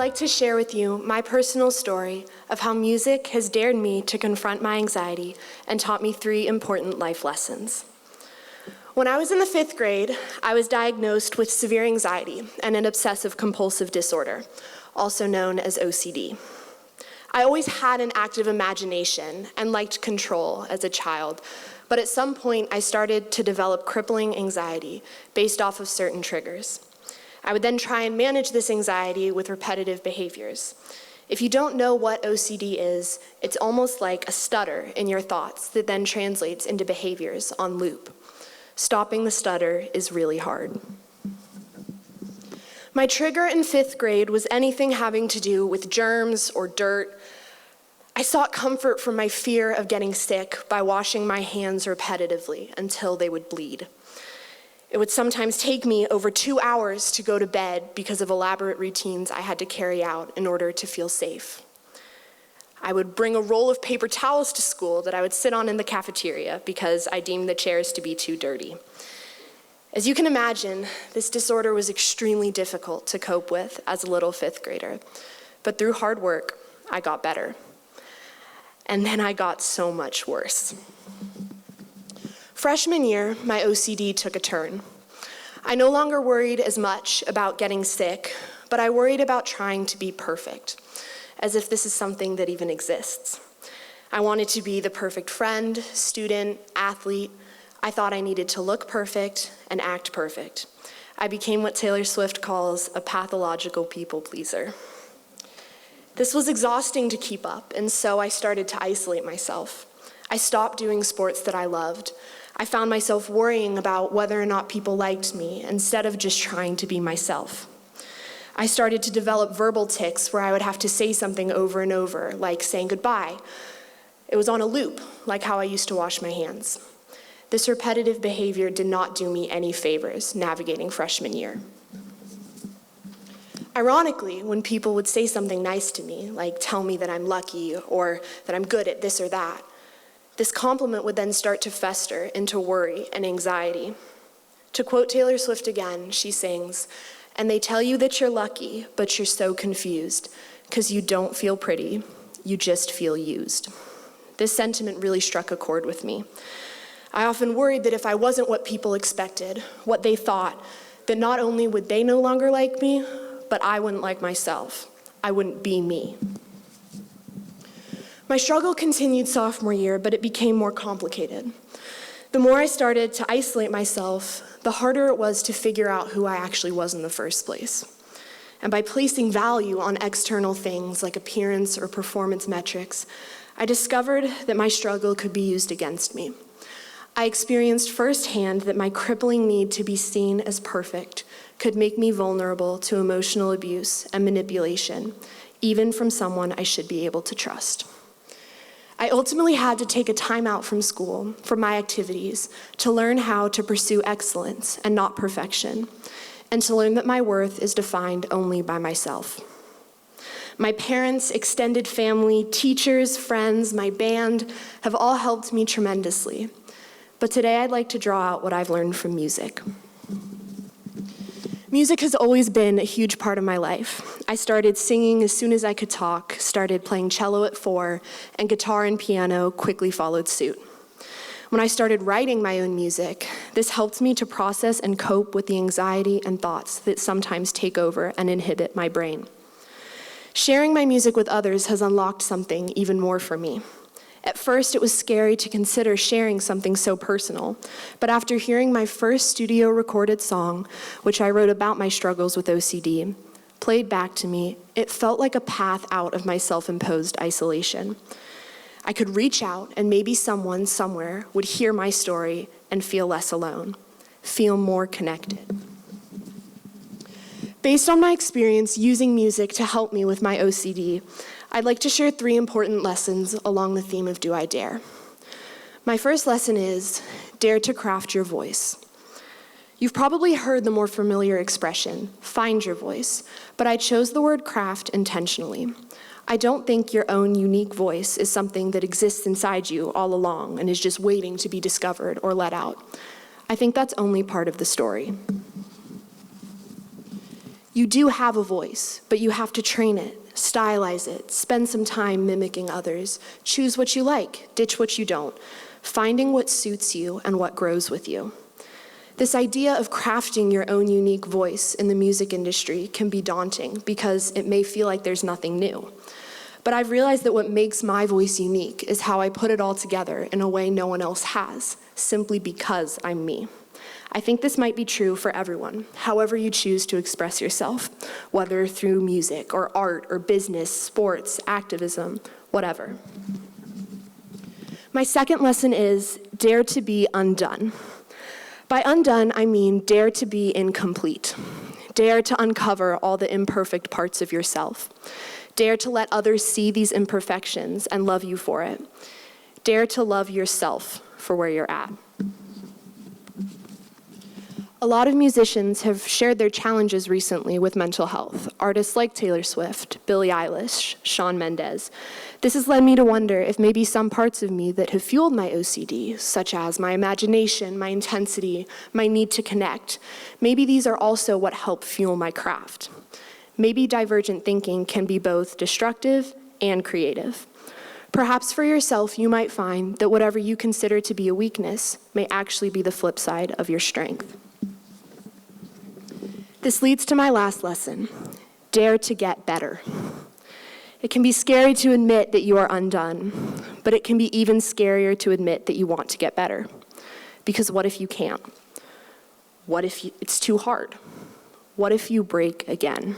like to share with you my personal story of how music has dared me to confront my anxiety and taught me 3 important life lessons. When I was in the 5th grade, I was diagnosed with severe anxiety and an obsessive-compulsive disorder, also known as OCD. I always had an active imagination and liked control as a child, but at some point I started to develop crippling anxiety based off of certain triggers. I would then try and manage this anxiety with repetitive behaviors. If you don't know what OCD is, it's almost like a stutter in your thoughts that then translates into behaviors on loop. Stopping the stutter is really hard. My trigger in 5th grade was anything having to do with germs or dirt. I sought comfort from my fear of getting sick by washing my hands repetitively until they would bleed. It would sometimes take me over 2 hours to go to bed because of elaborate routines I had to carry out in order to feel safe. I would bring a roll of paper towels to school that I would sit on in the cafeteria because I deemed the chairs to be too dirty. As you can imagine, this disorder was extremely difficult to cope with as a little 5th grader, but through hard work, I got better. And then I got so much worse. Freshman year, my OCD took a turn. I no longer worried as much about getting sick, but I worried about trying to be perfect, as if this is something that even exists. I wanted to be the perfect friend, student, athlete. I thought I needed to look perfect and act perfect. I became what Taylor Swift calls a pathological people pleaser. This was exhausting to keep up, and so I started to isolate myself. I stopped doing sports that I loved. I found myself worrying about whether or not people liked me instead of just trying to be myself. I started to develop verbal tics where I would have to say something over and over, like saying goodbye. It was on a loop, like how I used to wash my hands. This repetitive behavior did not do me any favors navigating freshman year. Ironically, when people would say something nice to me, like tell me that I'm lucky or that I'm good at this or that, this compliment would then start to fester into worry and anxiety. To quote Taylor Swift again, she sings, "And they tell you that you're lucky, but you're so confused, 'cause you don't feel pretty, you just feel used." This sentiment really struck a chord with me. I often worried that if I wasn't what people expected, what they thought, that not only would they no longer like me, but I wouldn't like myself. I wouldn't be me. My struggle continued sophomore year, but it became more complicated. The more I started to isolate myself, the harder it was to figure out who I actually was in the first place. And by placing value on external things like appearance or performance metrics, I discovered that my struggle could be used against me. I experienced firsthand that my crippling need to be seen as perfect could make me vulnerable to emotional abuse and manipulation, even from someone I should be able to trust. I ultimately had to take a time out from school, from my activities, to learn how to pursue excellence and not perfection, and to learn that my worth is defined only by myself. My parents, extended family, teachers, friends, my band have all helped me tremendously. But today I'd like to draw out what I've learned from music. Music has always been a huge part of my life. I started singing as soon as I could talk, started playing cello at 4, and guitar and piano quickly followed suit. When I started writing my own music, this helped me to process and cope with the anxiety and thoughts that sometimes take over and inhibit my brain. Sharing my music with others has unlocked something even more for me. At first, it was scary to consider sharing something so personal, but after hearing my first studio-recorded song, which I wrote about my struggles with OCD, played back to me, it felt like a path out of my self-imposed isolation. I could reach out, and maybe someone somewhere would hear my story and feel less alone, feel more connected. Based on my experience using music to help me with my OCD, I'd like to share 3 important lessons along the theme of Do I Dare? My first lesson is, dare to craft your voice. You've probably heard the more familiar expression, find your voice, but I chose the word craft intentionally. I don't think your own unique voice is something that exists inside you all along and is just waiting to be discovered or let out. I think that's only part of the story. You do have a voice, but you have to train it, stylize it, spend some time mimicking others, choose what you like, ditch what you don't, finding what suits you and what grows with you. This idea of crafting your own unique voice in the music industry can be daunting because it may feel like there's nothing new. But I've realized that what makes my voice unique is how I put it all together in a way no one else has, simply because I'm me. I think this might be true for everyone, however you choose to express yourself, whether through music or art or business, sports, activism, whatever. My second lesson is dare to be undone. By undone, I mean dare to be incomplete. Dare to uncover all the imperfect parts of yourself. Dare to let others see these imperfections and love you for it. Dare to love yourself for where you're at. A lot of musicians have shared their challenges recently with mental health. Artists like Taylor Swift, Billie Eilish, Shawn Mendes. This has led me to wonder if maybe some parts of me that have fueled my OCD, such as my imagination, my intensity, my need to connect, maybe these are also what help fuel my craft. Maybe divergent thinking can be both destructive and creative. Perhaps for yourself, you might find that whatever you consider to be a weakness may actually be the flip side of your strength. This leads to my last lesson. Dare to get better. It can be scary to admit that you are undone, but it can be even scarier to admit that you want to get better. Because what if you can't? What if it's too hard? What if you break again?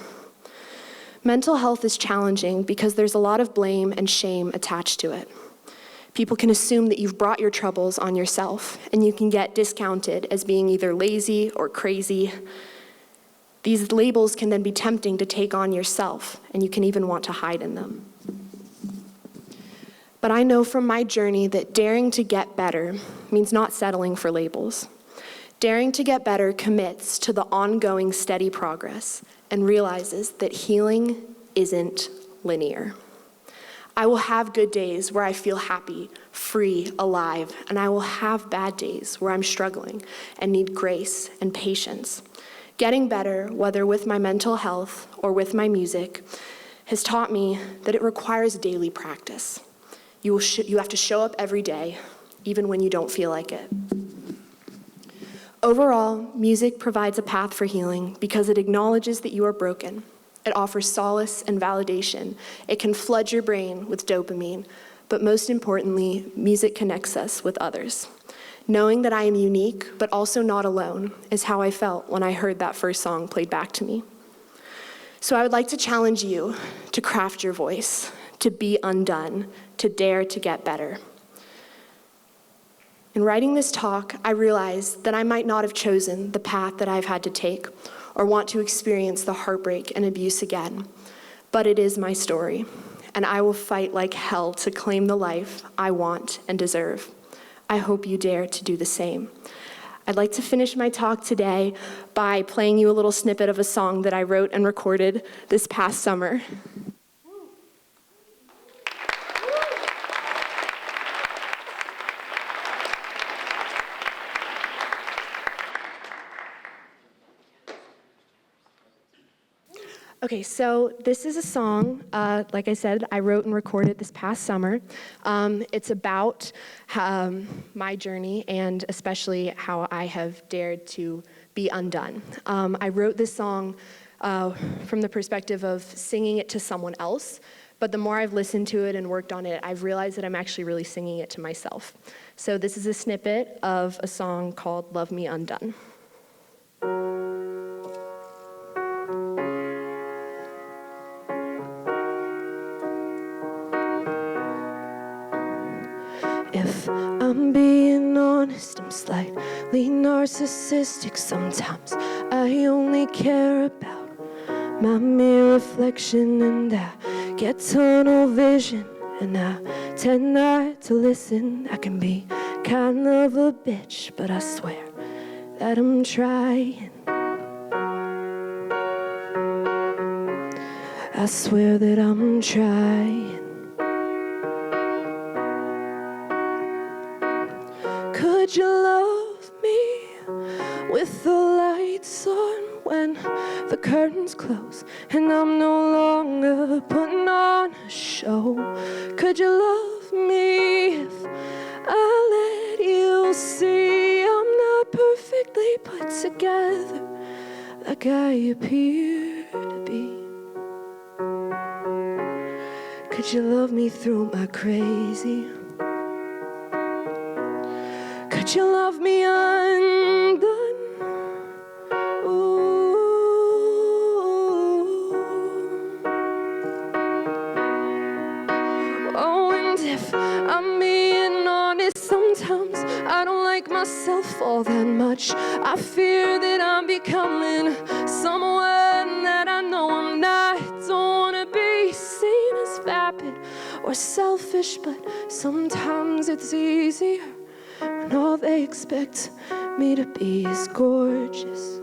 Mental health is challenging because there's a lot of blame and shame attached to it. People can assume that you've brought your troubles on yourself, and you can get discounted as being either lazy or crazy. These labels can then be tempting to take on yourself, and you can even want to hide in them. But I know from my journey that daring to get better means not settling for labels. Daring to get better commits to the ongoing steady progress and realizes that healing isn't linear. I will have good days where I feel happy, free, alive, and I will have bad days where I'm struggling and need grace and patience. Getting better, whether with my mental health or with my music, has taught me that it requires daily practice. You have to show up every day, even when you don't feel like it. Overall, music provides a path for healing because it acknowledges that you are broken. It offers solace and validation. It can flood your brain with dopamine, but most importantly, music connects us with others. Knowing that I am unique, but also not alone, is how I felt when I heard that first song played back to me. So I would like to challenge you to craft your voice, to be undone, to dare to get better. In writing this talk, I realized that I might not have chosen the path that I've had to take or want to experience the heartbreak and abuse again, but it is my story, and I will fight like hell to claim the life I want and deserve. I hope you dare to do the same. I'd like to finish my talk today by playing you a little snippet of a song that I wrote and recorded this past summer. Okay, so this is a song, like I said, I wrote and recorded this past summer. It's about my journey and especially how I have dared to be undone. I wrote this song from the perspective of singing it to someone else, but the more I've listened to it and worked on it, I've realized that I'm actually really singing it to myself. So this is a snippet of a song called Love Me Undone. If I'm being honest, I'm slightly narcissistic sometimes. I only care about my mere reflection, and I get tunnel vision, and I tend not to listen. I can be kind of a bitch, but I swear that I'm trying. I swear that I'm trying. Could you love me with the lights on? when the curtains close and I'm no longer putting on a show? Could you love me if I let you see I'm not perfectly put together like I appear to be? Could you love me through my crazy? Could you love me undone? Ooh. Oh, and if I'm being honest, sometimes I don't like myself all that much. I fear that I'm becoming someone that I know I'm not. Don't wanna be seen as vapid or selfish, but sometimes it's easier when all they expect me to be is gorgeous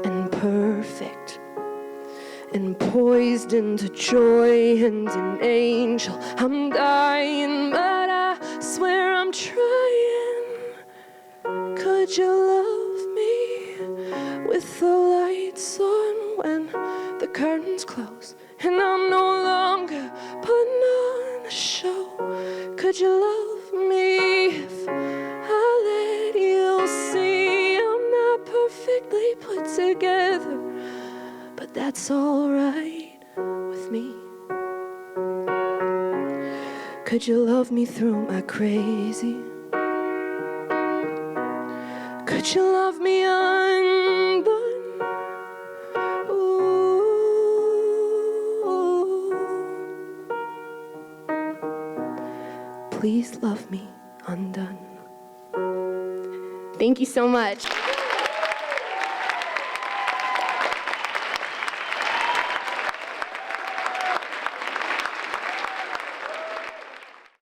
and perfect and poised into joy and an angel. I'm dying, but I swear I'm trying. Could you love me with the lights on when the curtains close and I'm no longer putting on a show? Could you love me if I let you see I'm not perfectly put together, but that's all right with me? Could you love me through my crazy? Could you love me undone? Ooh. Please love me undone. Thank you so much.